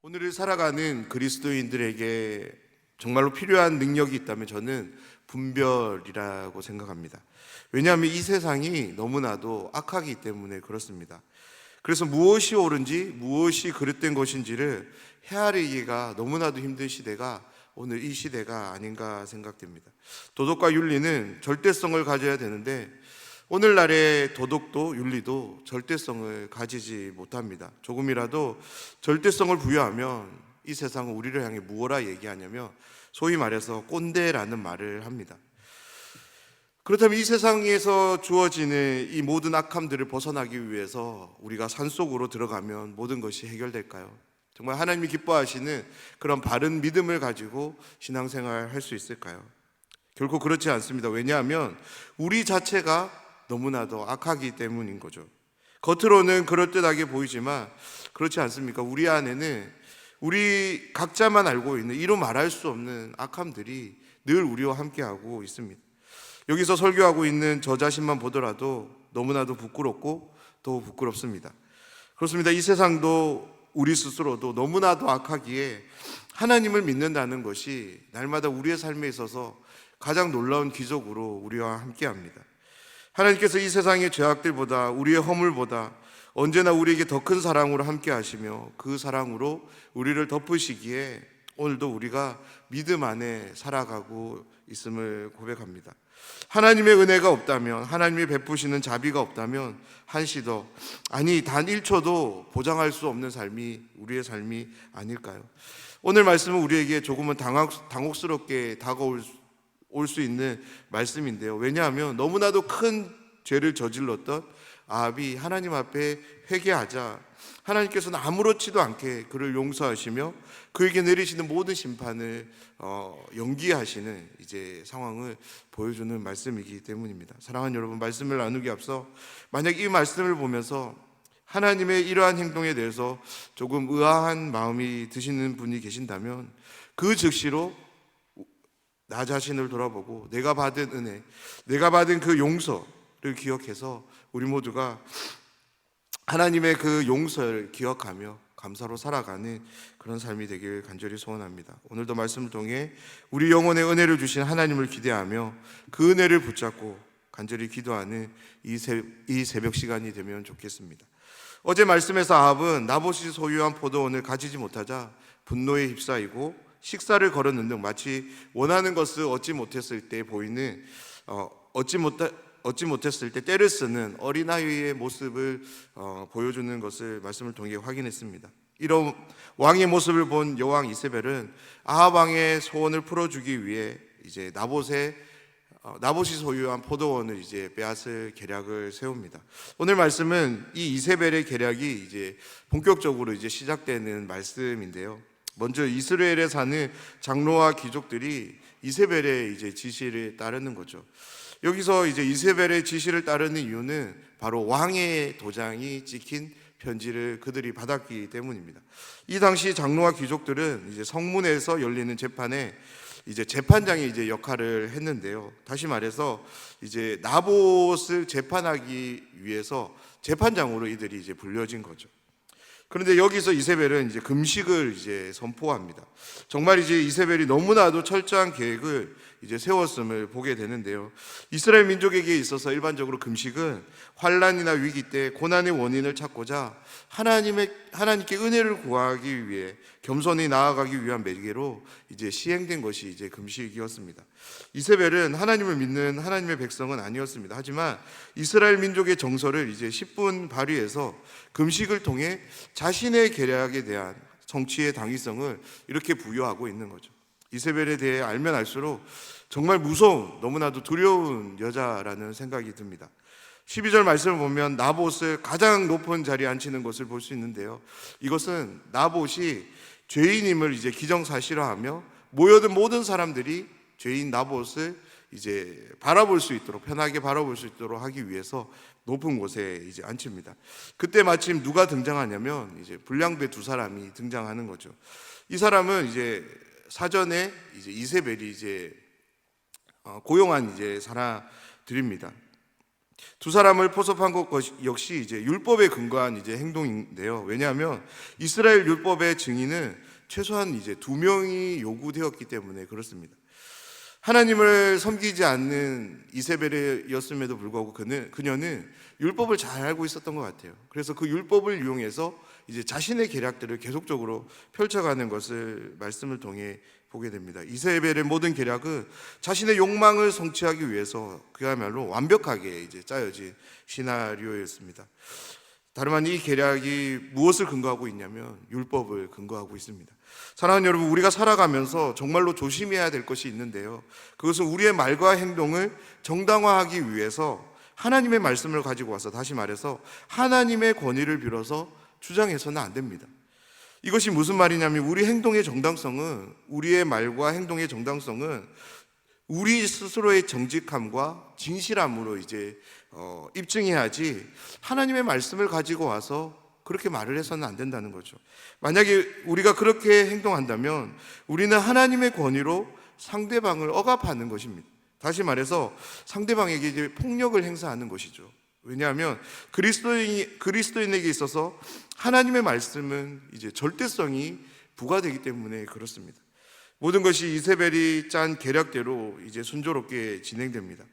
오늘을 살아가는 그리스도인들에게 정말로 필요한 능력이 있다면 저는 분별이라고 생각합니다. 왜냐하면 이 세상이 너무나도 악하기 때문에 그렇습니다. 그래서 무엇이 옳은지 무엇이 그릇된 것인지를 헤아리기가 너무나도 힘든 시대가 오늘 이 시대가 아닌가 생각됩니다. 도덕과 윤리는 절대성을 가져야 되는데 오늘날의 도덕도 윤리도 절대성을 가지지 못합니다. 조금이라도 절대성을 부여하면 이 세상은 우리를 향해 무엇라 얘기하냐면 소위 말해서 꼰대라는 말을 합니다. 그렇다면 이 세상에서 주어지는 이 모든 악함들을 벗어나기 위해서 우리가 산속으로 들어가면 모든 것이 해결될까요? 정말 하나님이 기뻐하시는 그런 바른 믿음을 가지고 신앙생활 할 수 있을까요? 결코 그렇지 않습니다. 왜냐하면 우리 자체가 너무나도 악하기 때문인 거죠. 겉으로는 그럴듯하게 보이지만 그렇지 않습니까? 우리 안에는 우리 각자만 알고 있는 이루 말할 수 없는 악함들이 늘 우리와 함께하고 있습니다. 여기서 설교하고 있는 저 자신만 보더라도 너무나도 부끄럽고 또 부끄럽습니다. 그렇습니다. 이 세상도 우리 스스로도 너무나도 악하기에 하나님을 믿는다는 것이 날마다 우리의 삶에 있어서 가장 놀라운 기적으로 우리와 함께합니다. 하나님께서 이 세상의 죄악들보다 우리의 허물보다 언제나 우리에게 더 큰 사랑으로 함께 하시며 그 사랑으로 우리를 덮으시기에 오늘도 우리가 믿음 안에 살아가고 있음을 고백합니다. 하나님의 은혜가 없다면, 하나님이 베푸시는 자비가 없다면 한시도, 아니 단 1초도 보장할 수 없는 삶이 우리의 삶이 아닐까요? 오늘 말씀은 우리에게 조금은 당혹스럽게 다가올 수 있는 말씀인데요. 왜냐하면 너무나도 큰 죄를 저질렀던 아합이 하나님 앞에 회개하자 하나님께서는 아무렇지도 않게 그를 용서하시며 그에게 내리시는 모든 심판을 연기하시는 이제 상황을 보여주는 말씀이기 때문입니다. 사랑하는 여러분, 말씀을 나누기 앞서 만약 이 말씀을 보면서 하나님의 이러한 행동에 대해서 조금 의아한 마음이 드시는 분이 계신다면 그 즉시로 나 자신을 돌아보고 내가 받은 은혜, 내가 받은 그 용서를 기억해서 우리 모두가 하나님의 그 용서를 기억하며 감사로 살아가는 그런 삶이 되길 간절히 소원합니다. 오늘도 말씀을 통해 우리 영혼의 은혜를 주신 하나님을 기대하며 그 은혜를 붙잡고 간절히 기도하는 이 새벽 시간이 되면 좋겠습니다. 어제 말씀에서 아합은 나봇이 소유한 포도원을 가지지 못하자 분노에 휩싸이고 식사를 거르는 등 마치 원하는 것을 얻지 못했을 때 보이는 얻지 못했을 때 때를 쓰는 어린아이의 모습을 보여주는 것을 말씀을 통해 확인했습니다. 이런 왕의 모습을 본 여왕 이세벨은 아합 왕의 소원을 풀어주기 위해 이제 나봇이 소유한 포도원을 이제 빼앗을 계략을 세웁니다. 오늘 말씀은 이 이세벨의 계략이 이제 본격적으로 이제 시작되는 말씀인데요. 먼저 이스라엘에 사는 장로와 귀족들이 이세벨의 이제 지시를 따르는 거죠. 여기서 이제 이세벨의 지시를 따르는 이유는 바로 왕의 도장이 찍힌 편지를 그들이 받았기 때문입니다. 이 당시 장로와 귀족들은 이제 성문에서 열리는 재판에 이제 재판장의 이제 역할을 했는데요. 다시 말해서 이제 나봇을 재판하기 위해서 재판장으로 이들이 이제 불려진 거죠. 그런데 여기서 이세벨은 이제 금식을 이제 선포합니다. 정말 이제 이세벨이 너무나도 철저한 계획을 이제 세웠음을 보게 되는데요. 이스라엘 민족에게 있어서 일반적으로 금식은 환난이나 위기 때 고난의 원인을 찾고자 하나님께 은혜를 구하기 위해 겸손히 나아가기 위한 매개로 이제 시행된 것이 이제 금식이었습니다. 이세벨은 하나님을 믿는 하나님의 백성은 아니었습니다. 하지만 이스라엘 민족의 정서를 이제 10분 발휘해서 금식을 통해 자신의 계략에 대한 정치의 당위성을 이렇게 부여하고 있는 거죠. 이세벨에 대해 알면 알수록 정말 무서운, 너무나도 두려운 여자라는 생각이 듭니다. 12절 말씀을 보면 나봇을 가장 높은 자리에 앉히는 것을 볼 수 있는데요. 이것은 나봇이 죄인임을 이제 기정사실화하며 모여든 모든 사람들이 죄인 나봇을 이제 바라볼 수 있도록, 편하게 바라볼 수 있도록 하기 위해서 높은 곳에 이제 앉힙니다. 그때 마침 누가 등장하냐면 이제 불량배 두 사람이 등장하는 거죠. 이 사람은 이제 사전에 이제 이세벨이 이제 고용한 이제 사람들입니다. 두 사람을 포섭한 것 역시 이제 율법에 근거한 이제 행동인데요. 왜냐하면 이스라엘 율법의 증인은 최소한 이제 2명이 요구되었기 때문에 그렇습니다. 하나님을 섬기지 않는 이세벨이었음에도 불구하고 그녀는 율법을 잘 알고 있었던 것 같아요. 그래서 그 율법을 이용해서 이제 자신의 계략들을 계속적으로 펼쳐가는 것을 말씀을 통해 보게 됩니다. 이세벨의 모든 계략은 자신의 욕망을 성취하기 위해서 그야말로 완벽하게 이제 짜여진 시나리오였습니다. 다름 아닌 이 계략이 무엇을 근거하고 있냐면 율법을 근거하고 있습니다. 사랑하는 여러분, 우리가 살아가면서 정말로 조심해야 될 것이 있는데요, 그것은 우리의 말과 행동을 정당화하기 위해서 하나님의 말씀을 가지고 와서, 다시 말해서 하나님의 권위를 빌어서 주장해서는 안 됩니다. 이것이 무슨 말이냐면 우리 행동의 정당성은, 우리의 말과 행동의 정당성은 우리 스스로의 정직함과 진실함으로 이제 입증해야지, 하나님의 말씀을 가지고 와서 그렇게 말을 해서는 안 된다는 거죠. 만약에 우리가 그렇게 행동한다면 우리는 하나님의 권위로 상대방을 억압하는 것입니다. 다시 말해서 상대방에게 이제 폭력을 행사하는 것이죠. 왜냐하면 그리스도인에게 있어서 하나님의 말씀은 이제 절대성이 부과되기 때문에 그렇습니다. 모든 것이 이세벨이 짠 계략대로 이제 순조롭게 진행됩니다.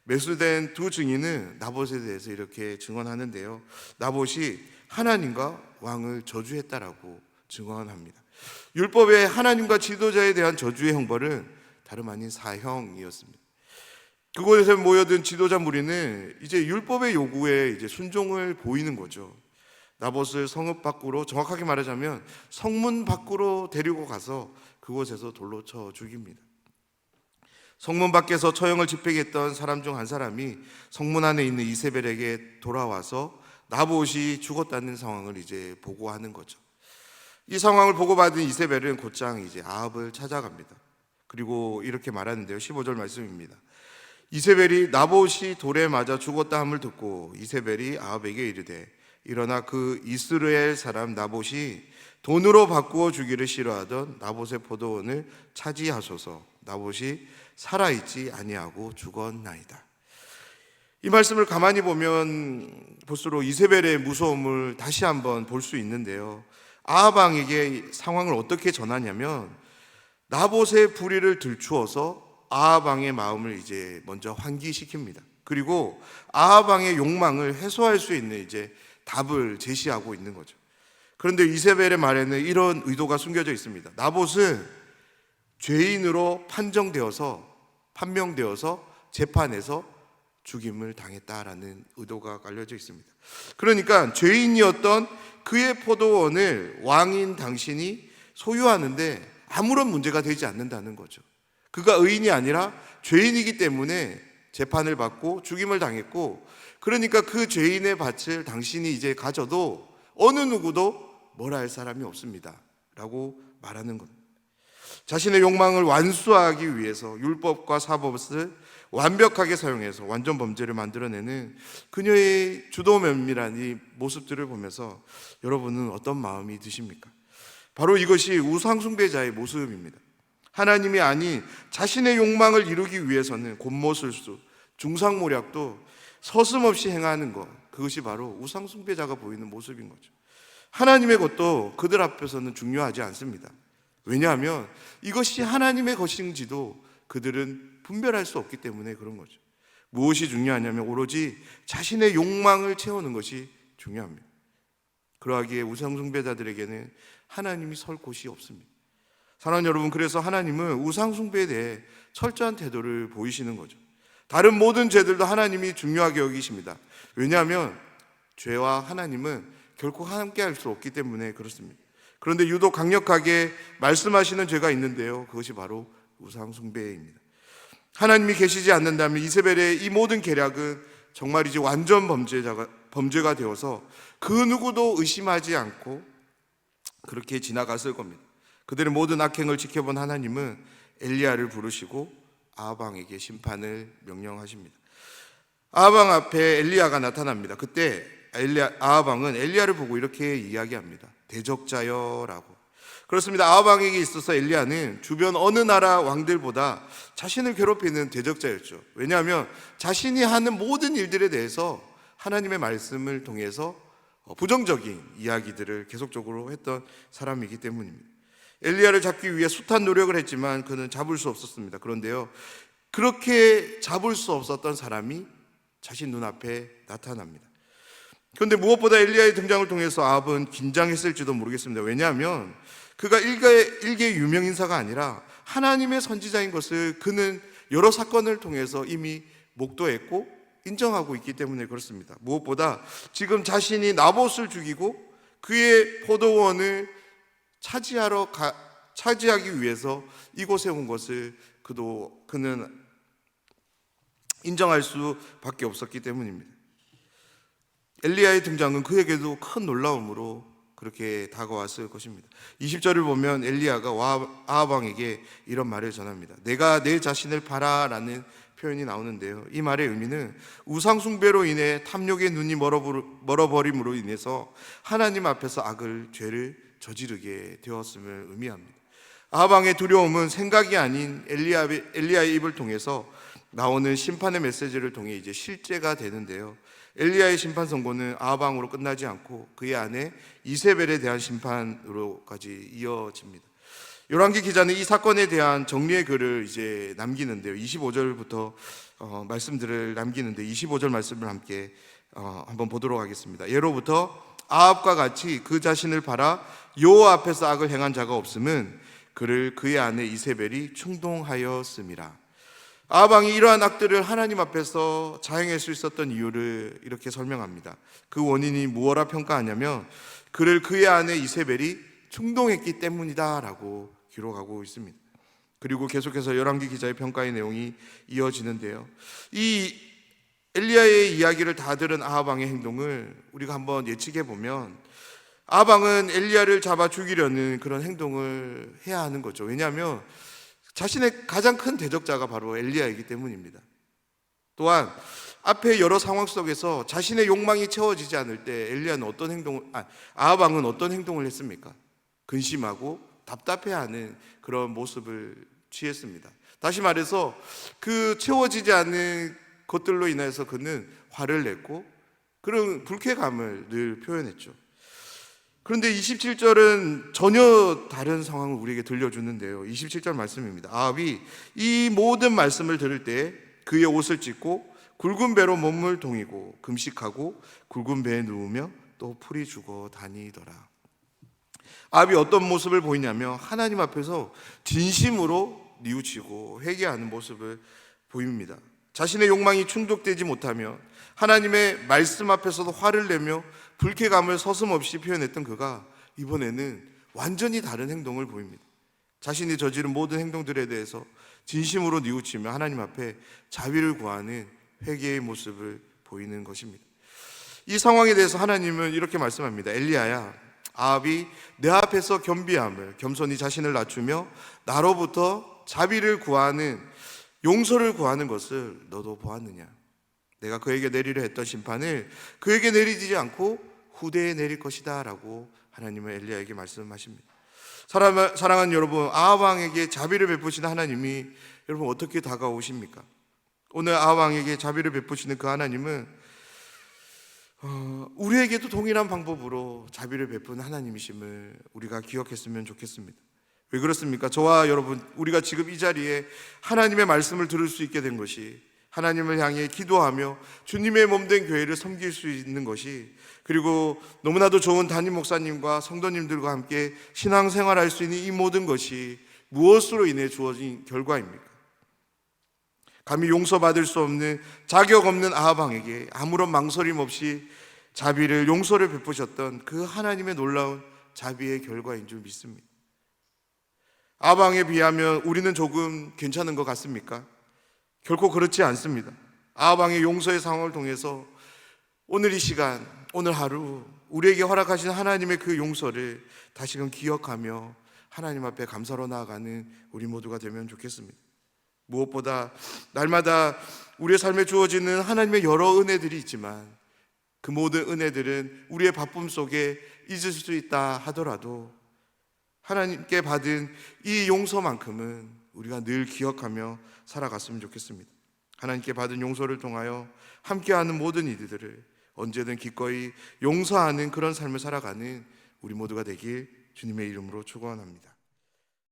매수된 두 증인은 나봇에 대해서 이렇게 증언하는데요, 나봇이 하나님과 왕을 저주했다라고 증언합니다. 율법의 하나님과 지도자에 대한 저주의 형벌은 다름 아닌 사형이었습니다. 그곳에 모여든 지도자 무리는 이제 율법의 요구에 이제 순종을 보이는 거죠. 나봇을 성읍 밖으로, 정확하게 말하자면 성문 밖으로 데리고 가서 그곳에서 돌로 쳐 죽입니다. 성문 밖에서 처형을 집행했던 사람 중 한 사람이 성문 안에 있는 이세벨에게 돌아와서 나봇이 죽었다는 상황을 이제 보고하는 거죠. 이 상황을 보고받은 이세벨은 곧장 이제 아합을 찾아갑니다. 그리고 이렇게 말하는데요, 15절 말씀입니다. 이세벨이 나봇이 돌에 맞아 죽었다 함을 듣고 이세벨이 아합에게 이르되, 일어나 그 이스라엘 사람 나봇이 돈으로 바꾸어 주기를 싫어하던 나봇의 포도원을 차지하소서. 나봇이 살아있지 아니하고 죽었나이다. 이 말씀을 가만히 보면 볼수록 이세벨의 무서움을 다시 한번 볼 수 있는데요, 아합 왕에게 상황을 어떻게 전하냐면 나봇의 불의를 들추어서 아합 왕의 마음을 이제 먼저 환기시킵니다. 그리고 아합 왕의 욕망을 해소할 수 있는 이제 답을 제시하고 있는 거죠. 그런데 이세벨의 말에는 이런 의도가 숨겨져 있습니다. 나봇은 죄인으로 판명되어서 재판에서 죽임을 당했다라는 의도가 깔려져 있습니다. 그러니까 죄인이었던 그의 포도원을 왕인 당신이 소유하는데 아무런 문제가 되지 않는다는 거죠. 그가 의인이 아니라 죄인이기 때문에 재판을 받고 죽임을 당했고, 그러니까 그 죄인의 밭을 당신이 이제 가져도 어느 누구도 뭐라 할 사람이 없습니다 라고 말하는 겁니다. 자신의 욕망을 완수하기 위해서 율법과 사법을 완벽하게 사용해서 완전 범죄를 만들어내는 그녀의 주도 면밀한 이 모습들을 보면서 여러분은 어떤 마음이 드십니까? 바로 이것이 우상숭배자의 모습입니다. 하나님이 아닌 자신의 욕망을 이루기 위해서는 곤모술수, 중상모략도 서슴없이 행하는 것, 그것이 바로 우상숭배자가 보이는 모습인 거죠. 하나님의 것도 그들 앞에서는 중요하지 않습니다. 왜냐하면 이것이 하나님의 것인지도 그들은 분별할 수 없기 때문에 그런 거죠. 무엇이 중요하냐면 오로지 자신의 욕망을 채우는 것이 중요합니다. 그러하기에 우상숭배자들에게는 하나님이 설 곳이 없습니다. 사랑하는 여러분, 그래서 하나님은 우상숭배에 대해 철저한 태도를 보이시는 거죠. 다른 모든 죄들도 하나님이 중요하게 여기십니다. 왜냐하면 죄와 하나님은 결코 함께 할 수 없기 때문에 그렇습니다. 그런데 유독 강력하게 말씀하시는 죄가 있는데요, 그것이 바로 우상숭배입니다. 하나님이 계시지 않는다면 이세벨의 이 모든 계략은 정말이지 완전 범죄가 되어서 그 누구도 의심하지 않고 그렇게 지나갔을 겁니다. 그들의 모든 악행을 지켜본 하나님은 엘리야를 부르시고 아합 왕에게 심판을 명령하십니다. 아합 왕 앞에 엘리야가 나타납니다. 그때 아합 왕은 엘리야를 보고 이렇게 이야기합니다. 대적자여라고. 그렇습니다. 아합 왕에게 있어서 엘리야는 주변 어느 나라 왕들보다 자신을 괴롭히는 대적자였죠. 왜냐하면 자신이 하는 모든 일들에 대해서 하나님의 말씀을 통해서 부정적인 이야기들을 계속적으로 했던 사람이기 때문입니다. 엘리야를 잡기 위해 숱한 노력을 했지만 그는 잡을 수 없었습니다. 그런데요, 그렇게 잡을 수 없었던 사람이 자신 눈앞에 나타납니다. 그런데 무엇보다 엘리야의 등장을 통해서 아합은 긴장했을지도 모르겠습니다. 왜냐하면 그가 일개 유명인사가 아니라 하나님의 선지자인 것을 그는 여러 사건을 통해서 이미 목도했고 인정하고 있기 때문에 그렇습니다. 무엇보다 지금 자신이 나봇을 죽이고 그의 포도원을 차지하기 위해서 이곳에 온 것을 그는 인정할 수밖에 없었기 때문입니다. 엘리야의 등장은 그에게도 큰 놀라움으로 그렇게 다가왔을 것입니다. 20절을 보면 엘리야가 아합 왕에게 이런 말을 전합니다. 내가 내 자신을 봐라라는 표현이 나오는데요, 이 말의 의미는 우상 숭배로 인해 탐욕의 눈이 멀어버림으로 인해서 하나님 앞에서 죄를 저지르게 되었음을 의미합니다. 아합 왕의 두려움은 생각이 아닌 엘리야의 입을 통해서 나오는 심판의 메시지를 통해 이제 실제가 되는데요, 엘리야의 심판 선고는 아합 왕으로 끝나지 않고 그의 아내 이세벨에 대한 심판으로까지 이어집니다. 열왕기 기자는 이 사건에 대한 정리의 글을 이제 남기는데요, 25절부터 말씀들을 남기는데 25절 말씀을 함께 한번 보도록 하겠습니다. 예로부터 아합과 같이 그 자신을 팔아 여호와 앞에서 악을 행한 자가 없음은 그를 그의 아내 이세벨이 충동하였음이라. 아합 왕이 이러한 악들을 하나님 앞에서 자행할 수 있었던 이유를 이렇게 설명합니다. 그 원인이 무엇라 평가하냐면 그를 그의 아내 이세벨이 충동했기 때문이다 라고 기록하고 있습니다. 그리고 계속해서 열왕기 기자의 평가의 내용이 이어지는데요, 이 엘리야의 이야기를 다 들은 아합 왕의 행동을 우리가 한번 예측해 보면 아합 왕은 엘리야를 잡아 죽이려는 그런 행동을 해야 하는 거죠. 왜냐하면 자신의 가장 큰 대적자가 바로 엘리야이기 때문입니다. 또한 앞에 여러 상황 속에서 자신의 욕망이 채워지지 않을 때 아합 왕은 어떤 행동을 했습니까? 근심하고 답답해하는 그런 모습을 취했습니다. 다시 말해서 그 채워지지 않는 것들로 인해서 그는 화를 냈고 그런 불쾌감을 늘 표현했죠. 그런데 27절은 전혀 다른 상황을 우리에게 들려주는데요, 27절 말씀입니다. 아합이 이 모든 말씀을 들을 때 그의 옷을 찢고 굵은 배로 몸을 동이고 금식하고 굵은 배에 누우며 또 풀이 죽어 다니더라. 아합이 어떤 모습을 보이냐면 하나님 앞에서 진심으로 뉘우치고 회개하는 모습을 보입니다. 자신의 욕망이 충족되지 못하면 하나님의 말씀 앞에서도 화를 내며 불쾌감을 서슴없이 표현했던 그가 이번에는 완전히 다른 행동을 보입니다. 자신이 저지른 모든 행동들에 대해서 진심으로 뉘우치며 하나님 앞에 자비를 구하는 회개의 모습을 보이는 것입니다. 이 상황에 대해서 하나님은 이렇게 말씀합니다. 엘리야야, 아합이 내 앞에서 겸손히 자신을 낮추며 나로부터 자비를 구하는, 용서를 구하는 것을 너도 보았느냐? 내가 그에게 내리려 했던 심판을 그에게 내리지 않고 후대에 내릴 것이다 라고 하나님은 엘리야에게 말씀하십니다. 사랑하는 여러분, 아합 왕에게 자비를 베푸시는 하나님이 여러분 어떻게 다가오십니까? 오늘 아합 왕에게 자비를 베푸시는 그 하나님은 우리에게도 동일한 방법으로 자비를 베푸는 하나님이심을 우리가 기억했으면 좋겠습니다. 왜 그렇습니까? 저와 여러분, 우리가 지금 이 자리에 하나님의 말씀을 들을 수 있게 된 것이, 하나님을 향해 기도하며 주님의 몸된 교회를 섬길 수 있는 것이, 그리고 너무나도 좋은 담임 목사님과 성도님들과 함께 신앙생활할 수 있는 이 모든 것이 무엇으로 인해 주어진 결과입니까? 감히 용서받을 수 없는, 자격 없는 아합 왕에게 아무런 망설임 없이 자비를, 용서를 베푸셨던 그 하나님의 놀라운 자비의 결과인 줄 믿습니다. 아합 왕에 비하면 우리는 조금 괜찮은 것 같습니까? 결코 그렇지 않습니다. 아합 왕의 용서의 상황을 통해서 오늘 이 시간, 오늘 하루 우리에게 허락하신 하나님의 그 용서를 다시금 기억하며 하나님 앞에 감사로 나아가는 우리 모두가 되면 좋겠습니다. 무엇보다 날마다 우리의 삶에 주어지는 하나님의 여러 은혜들이 있지만 그 모든 은혜들은 우리의 바쁨 속에 잊을 수 있다 하더라도 하나님께 받은 이 용서만큼은 우리가 늘 기억하며 살아갔으면 좋겠습니다. 하나님께 받은 용서를 통하여 함께하는 모든 이들을 언제든 기꺼이 용서하는 그런 삶을 살아가는 우리 모두가 되길 주님의 이름으로 축원합니다.